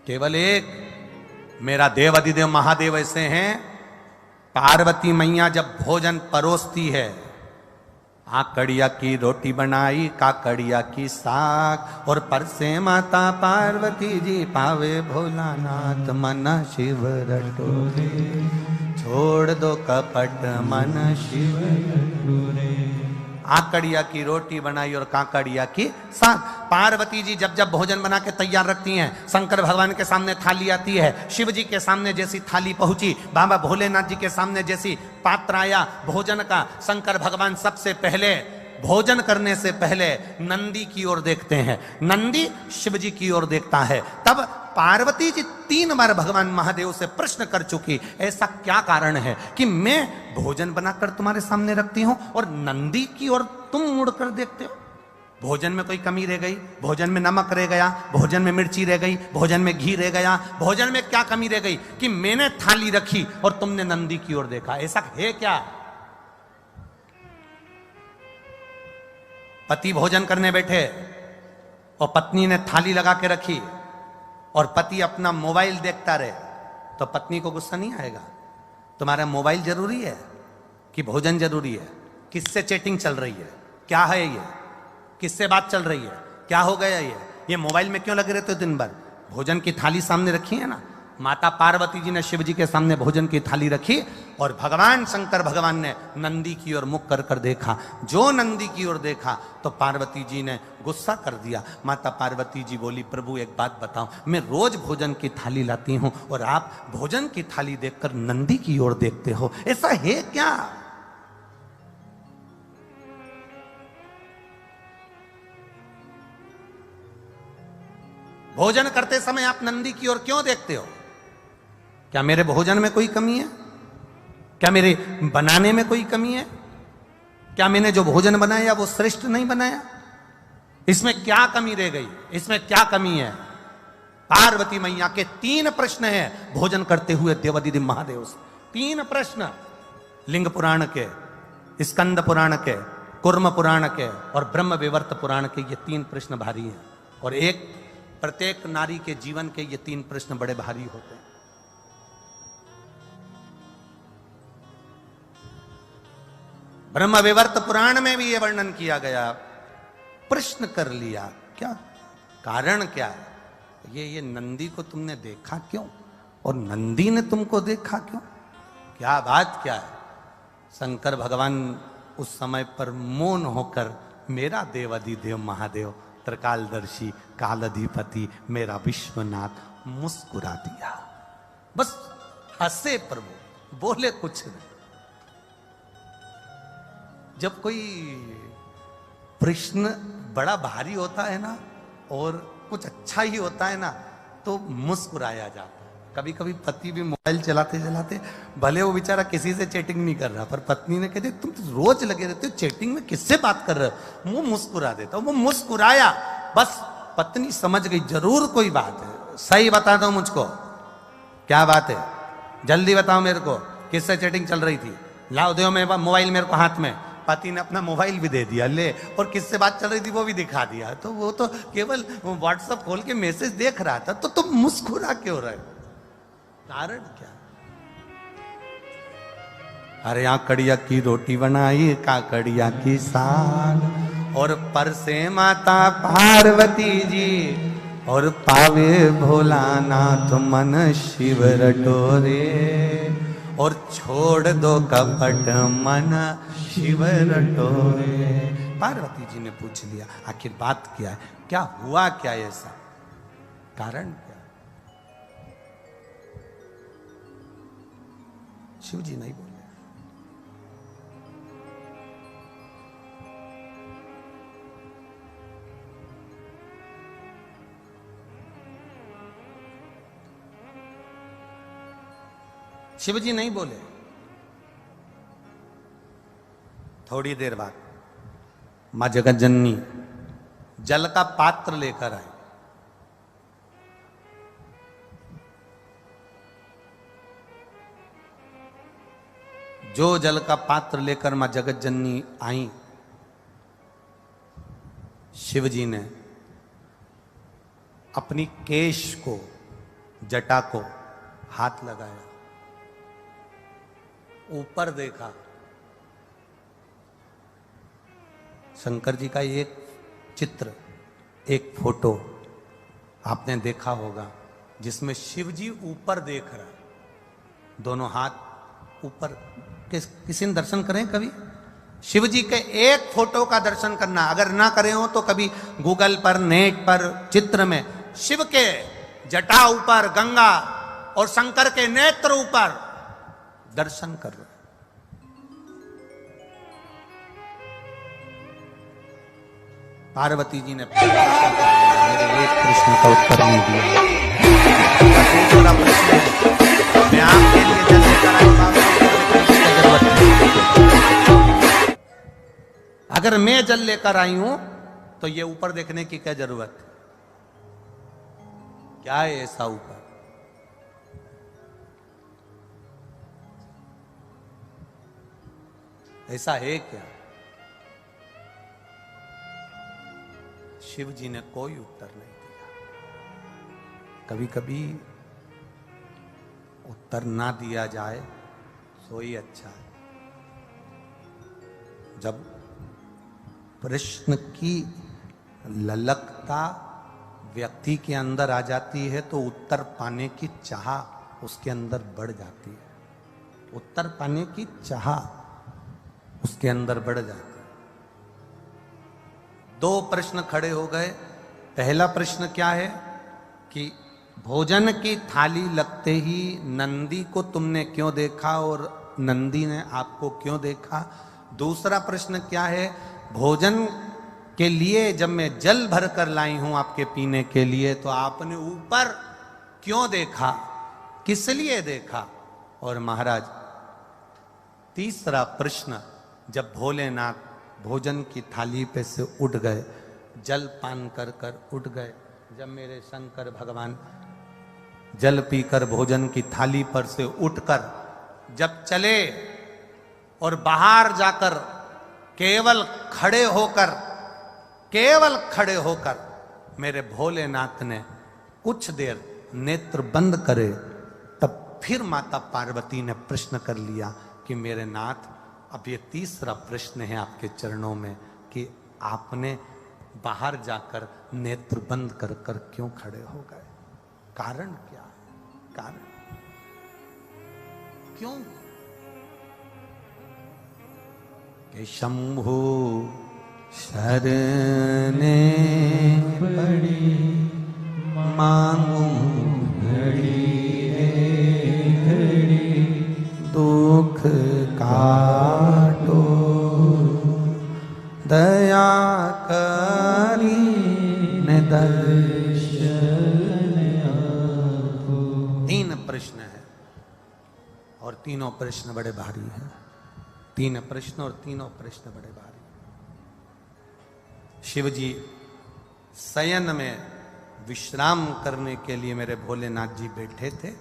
केवल एक मेरा देव अधिदेव महादेव ऐसे हैं, पार्वती मैया जब भोजन परोसती है, आकड़िया की रोटी बनाई, काकड़िया की साग, और परसे माता पार्वती जी पावे भोलानाथ मन शिव रटोरे, छोड़ दो कपट मन शिव रटोरे। आकड़िया की रोटी बनाई और काकड़िया की साग। पार्वती जी जब जब भोजन बना के तैयार रखती हैं, शंकर भगवान के सामने थाली आती है, शिव जी के सामने जैसी थाली पहुंची, बाबा भोलेनाथ जी के सामने जैसी पात्र आया भोजन का, शंकर भगवान सबसे पहले भोजन करने से पहले नंदी की ओर देखते हैं, नंदी शिव जी की ओर देखता है। तब पार्वती जी 3 बार भगवान महादेव से प्रश्न कर चुकी, ऐसा क्या कारण है कि मैं भोजन बनाकर तुम्हारे सामने रखती हूं और नंदी की ओर तुम मुड़कर देखते हो? भोजन में कोई कमी रह गई, भोजन में नमक रह गया, भोजन में मिर्ची रह गई, भोजन में घी रह गया, भोजन में क्या कमी रह गई कि मैंने थाली रखी और तुमने नंदी की ओर देखा? ऐसा है क्या? पति भोजन करने बैठे और पत्नी ने थाली लगा के रखी और पति अपना मोबाइल देखता रहे, तो पत्नी को गुस्सा नहीं आएगा? तुम्हारा मोबाइल जरूरी है कि भोजन जरूरी है? किससे चैटिंग चल रही है? क्या है ये? किससे बात चल रही है? क्या हो गया ये मोबाइल में क्यों लगे रहते हो दिन भर? भोजन की थाली सामने रखी है ना। माता पार्वती जी ने शिव जी के सामने भोजन की थाली रखी और भगवान शंकर भगवान ने नंदी की ओर मुख कर कर देखा। जो नंदी की ओर देखा तो पार्वती जी ने गुस्सा कर दिया। माता पार्वती जी बोली, प्रभु एक बात बताओ, मैं रोज भोजन की थाली लाती हूं और आप भोजन की थाली देखकर नंदी की ओर देखते हो, ऐसा है क्या? भोजन करते समय आप नंदी की ओर क्यों देखते हो? क्या मेरे भोजन में कोई कमी है? क्या मेरे बनाने में कोई कमी है? क्या मैंने जो भोजन बनाया वो श्रेष्ठ नहीं बनाया? इसमें क्या कमी रह गई? इसमें क्या कमी है? पार्वती मैया के 3 प्रश्न हैं भोजन करते हुए देवाधिदेव महादेव से। 3 प्रश्न, लिंग पुराण के, स्कंद पुराण के, कुर्म पुराण के और ब्रह्म विवर्त पुराण के। ये 3 प्रश्न भारी हैं और प्रत्येक नारी के जीवन के ये 3 प्रश्न बड़े भारी होते हैं। ब्रह्म विवर्त पुराण में भी ये वर्णन किया गया। प्रश्न कर लिया, क्या कारण क्या है? ये नंदी को तुमने देखा क्यों और नंदी ने तुमको देखा क्यों? क्या बात क्या है? शंकर भगवान उस समय पर मौन होकर, मेरा देवाधिदेव महादेव त्रिकालदर्शी कालाधिपति मेरा विश्वनाथ, मुस्कुरा दिया। बस हंसे प्रभु, बोले कुछ नहीं। जब कोई प्रश्न बड़ा भारी होता है ना और कुछ अच्छा ही होता है ना तो मुस्कुराया जाता है। कभी कभी पति भी मोबाइल चलाते चलाते, भले वो बेचारा किसी से चैटिंग नहीं कर रहा, पर पत्नी ने कहते तुम तो रोज लगे रहते हो चैटिंग में, किससे बात कर रहे हो? वो मुस्कुरा देता। वो मुस्कुराया, बस पत्नी समझ गई जरूर कोई बात है। सही बता दो मुझको, क्या बात है? जल्दी बताओ मेरे को, किससे चैटिंग चल रही थी? लाओ दो मेरे मोबाइल मेरे को हाथ में। पति ने अपना मोबाइल भी दे दिया, ले, और किससे बात चल रही थी वो भी दिखा दिया। तो वो तो केवल व्हाट्सएप खोल के मैसेज देख रहा था, तो तुम मुस्कुरा क्यों रहे? कारण क्या? अरे आकड़िया की रोटी बनाई, काकड़िया की साग, और परसे माता पार्वती जी और पावे भोलानाथ मन शिव रटोरे, और छोड़ दो कपट मन शिव रटोरे। पार्वती जी ने पूछ लिया, आखिर बात क्या है? क्या हुआ क्या ऐसा? कारण क्या? शिव जी नहीं बोले। शिव जी नहीं बोले। थोड़ी देर बाद मां जगत जननी जल का पात्र लेकर आई। जो जल का पात्र लेकर मां जगत जननी आई, शिव जी ने अपनी केश को जटा को हाथ लगाया, ऊपर देखा। शंकर जी का एक चित्र, एक फोटो आपने देखा होगा जिसमें शिव जी ऊपर देख रहा है, दोनों हाथ ऊपर। किसी ने दर्शन करें कभी? शिव जी के एक फोटो का दर्शन करना, अगर ना करे हो तो कभी गूगल पर, नेट पर, चित्र में शिव के जटा ऊपर गंगा और शंकर के नेत्र ऊपर दर्शन कर लो। पार्वती जी ने मेरे एक प्रश्न का उत्तर नहीं दिया। दूसरा प्रश्न है, मैं आपके लिए जल लेकर आई, जरूरत है? अगर मैं जल लेकर आई हूं तो ये ऊपर देखने की क्या जरूरत है? क्या है ऐसा ऊपर? ऐसा है क्या? शिव जी ने कोई उत्तर नहीं दिया। कभी कभी उत्तर ना दिया जाए तो ही अच्छा है। जब प्रश्न की ललकता व्यक्ति के अंदर आ जाती है तो उत्तर पाने की चाह उसके अंदर बढ़ जाती है। उत्तर पाने की चाह उसके अंदर बढ़ जाती है। दो प्रश्न खड़े हो गए। पहला प्रश्न क्या है कि भोजन की थाली लगते ही नंदी को तुमने क्यों देखा और नंदी ने आपको क्यों देखा? दूसरा प्रश्न क्या है, भोजन के लिए जब मैं जल भर कर लाई हूं आपके पीने के लिए तो आपने ऊपर क्यों देखा, किस लिए देखा? और महाराज तीसरा प्रश्न, जब भोलेनाथ भोजन की थाली पे से उठ गए, जल पान कर कर उठ गए, जब मेरे शंकर भगवान जल पीकर भोजन की थाली पर से उठकर जब चले और बाहर जाकर केवल खड़े होकर मेरे भोलेनाथ ने कुछ देर नेत्र बंद करे, तब फिर माता पार्वती ने प्रश्न कर लिया कि मेरे नाथ, अब ये तीसरा प्रश्न है आपके चरणों में कि आपने बाहर जाकर नेत्र बंद कर कर क्यों खड़े हो गए? कारण क्या? कारण क्यों? कि शंभु शरणे पड़ी मांगू घड़ी घड़ी दुख काटो दया करी ने दर्शन आपको। तीन प्रश्न है और तीनों प्रश्न बड़े भारी हैं। तीन प्रश्न और तीनों प्रश्न बड़े भारी। शिव जी शयन में विश्राम करने के लिए मेरे भोलेनाथ जी बैठे थे,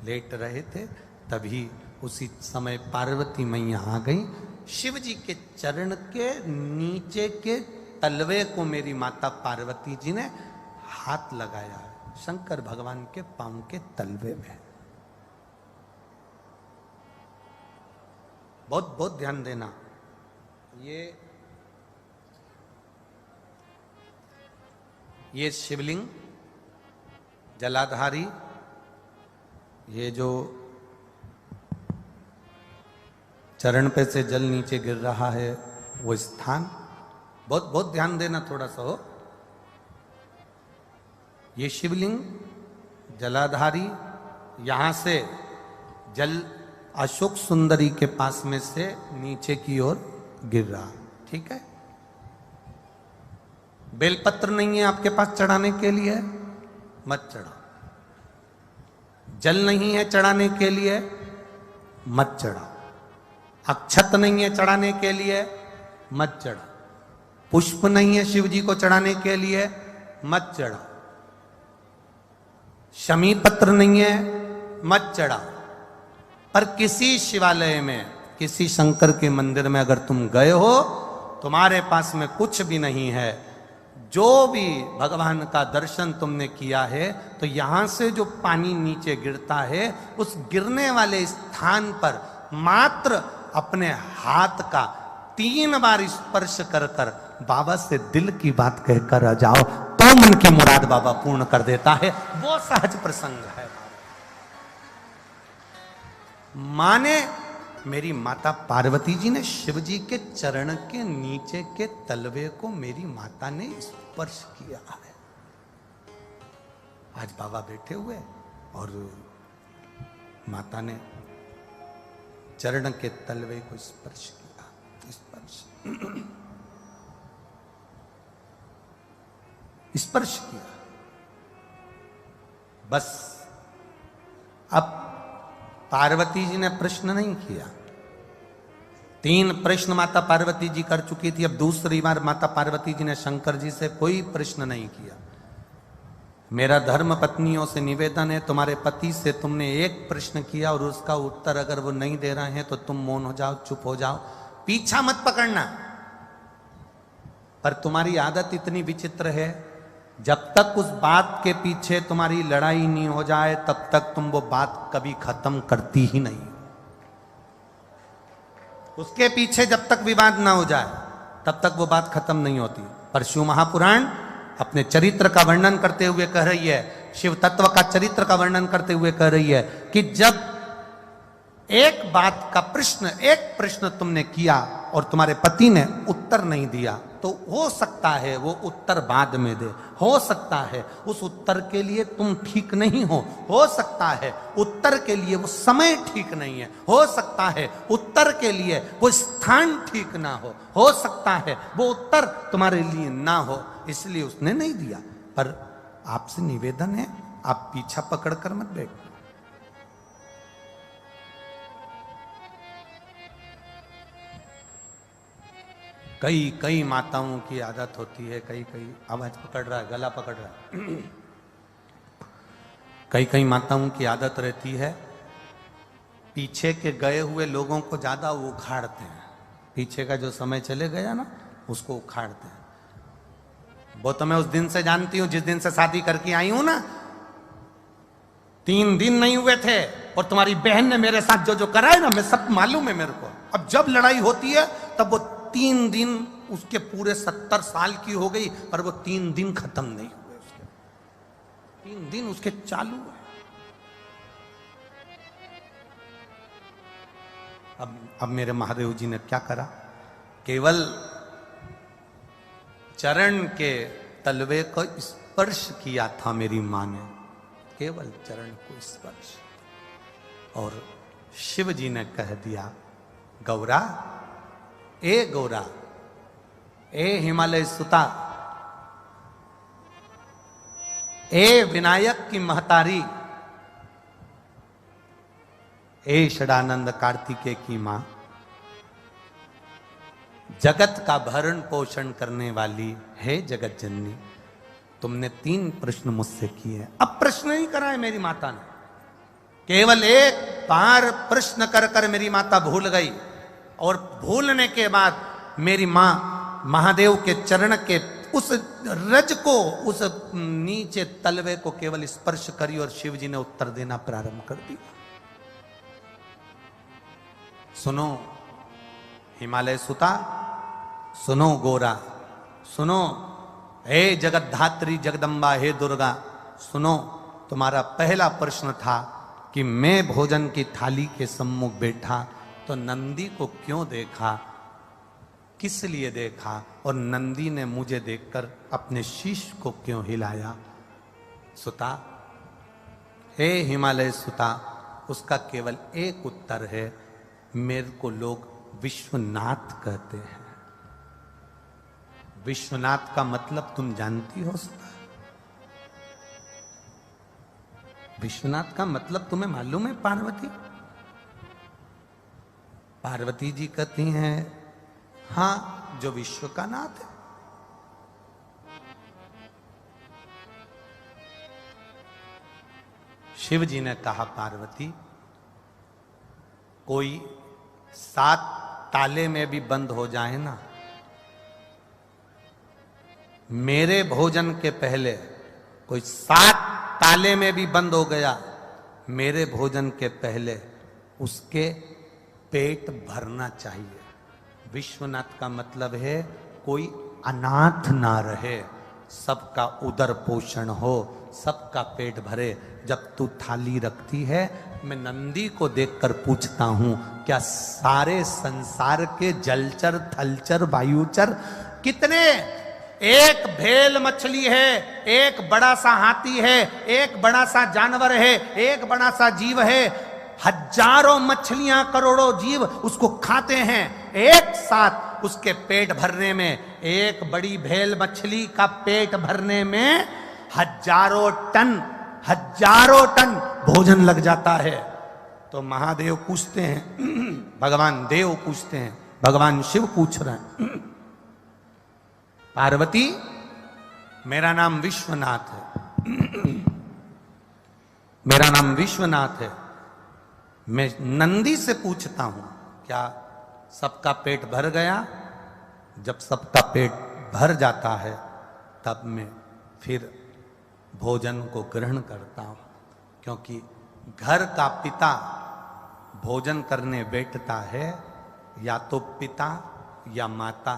लेट रहे थे, तभी उसी समय पार्वती मैया आ गई। शिव जी के चरण के नीचे के तलवे को मेरी माता पार्वती जी ने हाथ लगाया है, शंकर भगवान के पांव के तलवे में। बहुत बहुत ध्यान देना। ये शिवलिंग जलाधारी, ये जो चरण पे से जल नीचे गिर रहा है वो स्थान, बहुत बहुत ध्यान देना थोड़ा सा हो। ये शिवलिंग जलाधारी, यहां से जल अशोक सुंदरी के पास में से नीचे की ओर गिर रहा, ठीक है। बेलपत्र नहीं है आपके पास चढ़ाने के लिए, मत चढ़ाओ। जल नहीं है चढ़ाने के लिए, मत चढ़ाओ। अक्षत नहीं है चढ़ाने के लिए, मत चढ़ाओ। पुष्प नहीं है शिव जी को चढ़ाने के लिए, मत चढ़ाओ। शमी पत्र नहीं है, मत चढ़ाओ। पर किसी शिवालय में, किसी शंकर के मंदिर में अगर तुम गए हो, तुम्हारे पास में कुछ भी नहीं है, जो भी भगवान का दर्शन तुमने किया है तो यहां से जो पानी नीचे गिरता है उस गिरने वाले स्थान पर मात्र अपने हाथ का 3 बार स्पर्श कर कर बाबा से दिल की बात कहकर आ जाओ तो मन की मुराद बाबा पूर्ण कर देता है। वो सहज प्रसंग है। माने मेरी माता पार्वती जी ने शिव जी के चरण के नीचे के तलवे को मेरी माता ने स्पर्श किया है। आज बाबा बैठे हुए और माता ने चरण के तलवे को स्पर्श किया। स्पर्श किया। बस अब पार्वती जी ने प्रश्न नहीं किया। 3 प्रश्न माता पार्वती जी कर चुकी थी। अब दूसरी बार माता पार्वती जी ने शंकर जी से कोई प्रश्न नहीं किया। मेरा धर्म पत्नियों से निवेदन है, तुम्हारे पति से तुमने एक प्रश्न किया और उसका उत्तर अगर वो नहीं दे रहे हैं तो तुम मौन हो जाओ, चुप हो जाओ, पीछा मत पकड़ना। पर तुम्हारी आदत इतनी विचित्र है, जब तक उस बात के पीछे तुम्हारी लड़ाई नहीं हो जाए तब तक तुम वो बात कभी खत्म करती ही नहीं। उसके पीछे जब तक विवाद ना हो जाए तब तक वो बात खत्म नहीं होती। पर शिव महापुराण अपने चरित्र का वर्णन करते हुए कह रही है, शिव तत्व का चरित्र का वर्णन करते हुए कह रही है कि जब एक बात का प्रश्न, एक प्रश्न तुमने किया और तुम्हारे पति ने उत्तर नहीं दिया तो हो सकता है वो उत्तर बाद में दे, हो सकता है उस उत्तर के लिए तुम ठीक नहीं हो सकता है उत्तर के लिए वो समय ठीक नहीं है, हो सकता है उत्तर के लिए वो स्थान ठीक ना हो सकता है वो उत्तर तुम्हारे लिए ना हो, इसलिए उसने नहीं दिया। पर आपसे निवेदन है, आप पीछा पकड़कर मत बैठो। कई माताओं की आदत होती है, कई आवाज पकड़ रहा है, गला पकड़ रहा है। कई माताओं की आदत रहती है, पीछे के गए हुए लोगों को ज्यादा वो उखाड़ते हैं। पीछे का जो समय चले गया ना उसको उखाड़ते हैं। वो तो मैं उस दिन से जानती हूं जिस दिन से शादी करके आई हूं ना, 3 दिन नहीं हुए थे और तुम्हारी बहन ने मेरे साथ जो करा है ना, मैं सब मालूम है मेरे को। अब जब लड़ाई होती है तब वो 3 दिन, उसके पूरे 70 साल की हो गई पर वो 3 दिन खत्म नहीं हुए। उसके 3 दिन उसके चालू है। अब मेरे महादेव जी ने क्या करा, केवल चरण के तलवे को स्पर्श किया था मेरी मां ने, केवल चरण को स्पर्श। और शिव जी ने कह दिया, गौरा, ए गौरा, ए हिमालय सुता, ए विनायक की महतारी, ए षडानंद कार्तिकेय की मां, जगत का भरण पोषण करने वाली है जगत जननी, तुमने 3 प्रश्न मुझसे किए। अब प्रश्न नहीं करा है मेरी माता ने, केवल एक बार प्रश्न कर कर मेरी माता भूल गई और भूलने के बाद मेरी मां महादेव के चरण के उस रज को, उस नीचे तलवे को केवल स्पर्श करी और शिव जी ने उत्तर देना प्रारंभ कर दिया। सुनो हिमालय सुता, सुनो गोरा, सुनो हे जगद्धात्री जगदम्बा, हे दुर्गा, सुनो, तुम्हारा पहला प्रश्न था कि मैं भोजन की थाली के सम्मुख बैठा तो नंदी को क्यों देखा, किस लिए देखा, और नंदी ने मुझे देखकर अपने शीश को क्यों हिलाया। सुता, हे हिमालय सुता, उसका केवल एक उत्तर है, मेरे को लोग विश्वनाथ कहते हैं। विश्वनाथ का मतलब तुम जानती हो सुता? विश्वनाथ का मतलब तुम्हें मालूम है पार्वती? पार्वती जी कहती हैं, हां, जो विश्व का नाथ है। शिव जी ने कहा, पार्वती, कोई 7 ताले में भी बंद हो जाए ना मेरे भोजन के पहले कोई 7 ताले में भी बंद हो गया, मेरे भोजन के पहले उसके पेट भरना चाहिए। विश्वनाथ का मतलब है कोई अनाथ ना रहे, सबका उदर पोषण हो, सबका पेट भरे। जब तू थाली रखती है, मैं नंदी को देखकर पूछता हूं, क्या सारे संसार के जलचर थलचर वायुचर कितने, एक भेल मछली है, एक बड़ा सा हाथी है, एक बड़ा सा जानवर है, एक बड़ा सा जीव है, हजारों मछलियां करोड़ों जीव उसको खाते हैं, एक साथ उसके पेट भरने में, एक बड़ी भेल मछली का पेट भरने में हजारों टन भोजन लग जाता है। तो महादेव पूछते हैं, भगवान देव पूछते हैं, भगवान शिव पूछ रहे हैं, पार्वती मेरा नाम विश्वनाथ है, मेरा नाम विश्वनाथ है, मैं नंदी से पूछता हूं क्या सबका पेट भर गया? जब सबका पेट भर जाता है तब मैं फिर भोजन को ग्रहण करता हूं, क्योंकि घर का पिता भोजन करने बैठता है, या तो पिता या माता,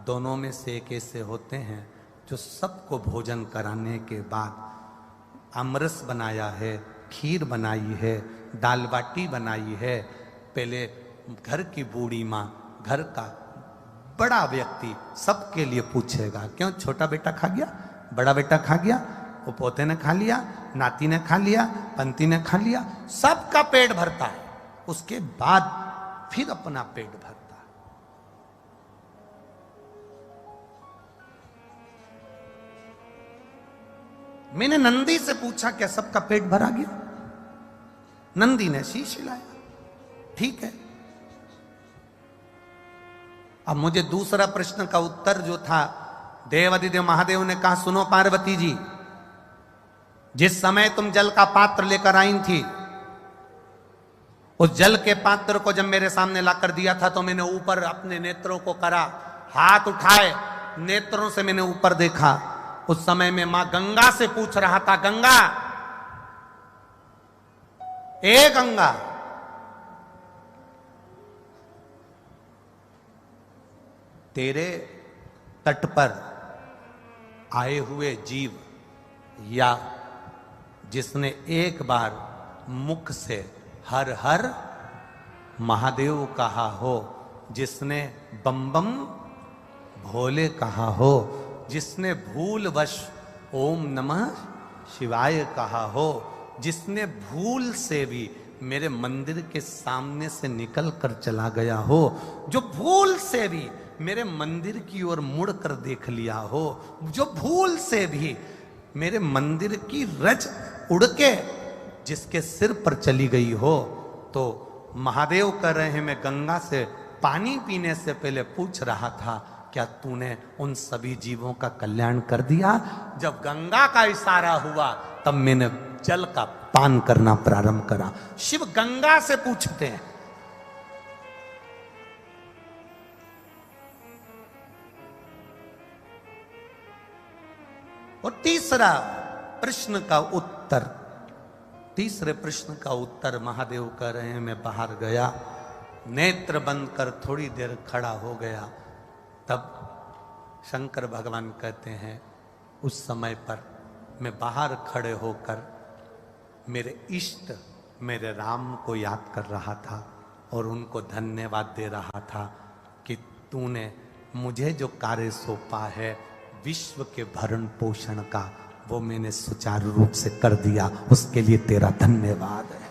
दोनों में से एक ऐसे होते हैं जो सबको भोजन कराने के बाद अमरस बनाया है, खीर बनाई है, दाल बाटी बनाई है, पहले घर की बूढ़ी माँ, घर का बड़ा व्यक्ति सबके लिए पूछेगा, क्यों छोटा बेटा खा गया, बड़ा बेटा खा गया, वो पोते ने खा लिया, नाती ने खा लिया, पंती ने खा लिया, सबका पेट भरता है, उसके बाद फिर अपना पेट भरता है। मैंने नंदी से पूछा क्या सबका पेट भरा गया? नंदी ने शीश हिलाया, ठीक है। अब मुझे दूसरा प्रश्न का उत्तर जो था, देवादिदेव महादेव ने कहा, सुनो पार्वती जी, जिस समय तुम जल का पात्र लेकर आई थी, उस जल के पात्र को जब मेरे सामने लाकर दिया था तो मैंने ऊपर अपने नेत्रों को करा, हाथ उठाए, नेत्रों से मैंने ऊपर देखा। उस समय में मां गंगा से पूछ रहा था, गंगा, ए गंगा, तेरे तट पर आए हुए जीव, या जिसने एक बार मुख से हर हर महादेव कहा हो, जिसने बम बम भोले कहा हो, जिसने भूलवश ओम नमः शिवाय कहा हो, जिसने भूल से भी मेरे मंदिर के सामने से निकल कर चला गया हो, जो भूल से भी मेरे मंदिर की ओर मुड़ कर देख लिया हो, जो भूल से भी मेरे मंदिर की रज उड़ के जिसके सिर पर चली गई हो, तो महादेव कह रहे हैं, मैं गंगा से पानी पीने से पहले पूछ रहा था, क्या तूने उन सभी जीवों का कल्याण कर दिया? जब गंगा का इशारा हुआ तब मैंने जल का पान करना प्रारंभ करा। शिव गंगा से पूछते हैं। और तीसरा प्रश्न का उत्तर, तीसरे प्रश्न का उत्तर महादेव कह रहे हैं, मैं बाहर गया, नेत्र बंद कर थोड़ी देर खड़ा हो गया, तब शंकर भगवान कहते हैं, उस समय पर मैं बाहर खड़े होकर मेरे इष्ट मेरे राम को याद कर रहा था और उनको धन्यवाद दे रहा था कि तूने मुझे जो कार्य सौंपा है विश्व के भरण पोषण का, वो मैंने सुचारू रूप से कर दिया, उसके लिए तेरा धन्यवाद है।